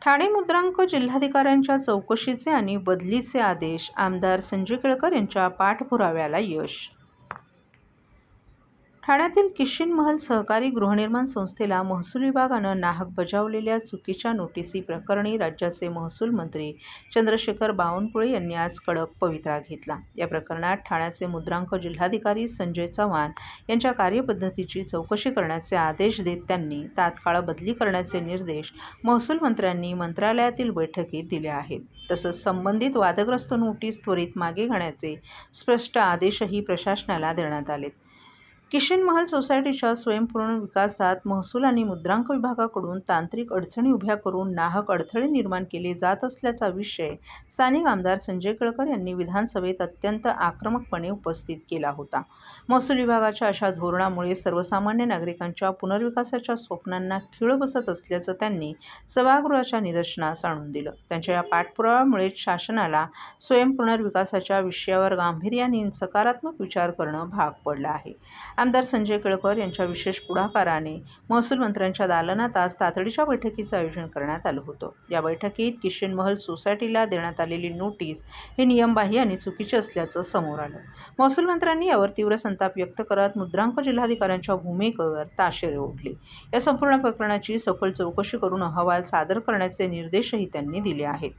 ठाणे मुद्रांक जिल्हाधिकाऱ्यांच्या चौकशीचे आणि बदलीचे आदेश, आमदार संजय केळकर यांच्या पाठपुराव्याला यश. ठाण्यातील किशन महल सहकारी गृहनिर्माण संस्थेला महसूल विभागानं नाहक बजावलेल्या चुकीच्या नोटीसी प्रकरणी राज्याचे महसूल मंत्री चंद्रशेखर बावनकुळे यांनी आज कडक पवित्रा घेतला. या प्रकरणात ठाण्याचे मुद्रांक जिल्हाधिकारी संजय चव्हाण यांच्या कार्यपद्धतीची चौकशी करण्याचे आदेश देत त्यांनी तात्काळ बदली करण्याचे निर्देश महसूल मंत्र्यांनी मंत्रालयातील बैठकीत दिले आहेत. तसंच संबंधित वादग्रस्त नोटीस त्वरित मागे घेण्याचे स्पष्ट आदेशही प्रशासनाला देण्यात आलेत. किशन महल सोसायटीच्या स्वयंपूर्ण विकासात महसूल आणि मुद्रांक विभागाकडून तांत्रिक अडचणी उभ्या करून नाहक अडथळे निर्माण केले जात असल्याचा विषय स्थानिक आमदार संजय केळकर यांनी विधानसभेत अत्यंत आक्रमकपणे उपस्थित केला होता. महसूल विभागाच्या अशा धोरणामुळे सर्वसामान्य नागरिकांच्या पुनर्विकासाच्या स्वप्नांना खीळ बसत असल्याचं त्यांनी सभागृहाच्या निदर्शनास आणून दिलं. त्यांच्या या पाठपुराव्यामुळे शासनाला स्वयंपुनर्विकासाच्या विषयावर गांभीर्याने सकारात्मक विचार करणं भाग पडलं आहे. आमदार संजय केळकर यांच्या विशेष पुढाकाराने महसूल मंत्र्यांच्या दालनात आज तातडीच्या बैठकीचं आयोजन करण्यात आलं होतं. या बैठकीत किशन महल सोसायटीला देण्यात आलेली नोटीस हे नियमबाह्य आणि चुकीचे असल्याचं समोर आलं. महसूल मंत्र्यांनी यावर तीव्र संताप व्यक्त करत मुद्रांक जिल्हाधिकाऱ्यांच्या भूमिकेवर ताशेरे ओढले. या संपूर्ण प्रकरणाची सखोल चौकशी करून अहवाल सादर करण्याचे निर्देशही त्यांनी दिले आहेत.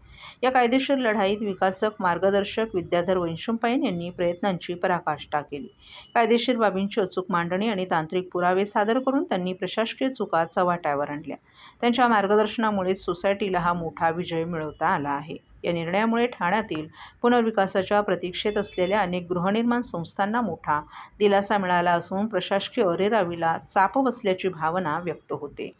या कायदेशीर लढाईत विकासक मार्गदर्शक विद्याधर वैशंपायन यांनी प्रयत्नांची पराकाष्ठा केली. कायदेशीर बाबींची अचूक मांडणी आणि तांत्रिक पुरावे सादर करून त्यांनी प्रशासकीय चुका चव्हाट्यावर आणल्या. त्यांच्या मार्गदर्शनामुळेच सोसायटीला हा मोठा विजय मिळवता आला आहे. या निर्णयामुळे ठाण्यातील पुनर्विकासाच्या प्रतीक्षेत असलेल्या अनेक गृहनिर्माण संस्थांना मोठा दिलासा मिळाला असून प्रशासकीय अरेरावीला चाप बसल्याची भावना व्यक्त होते.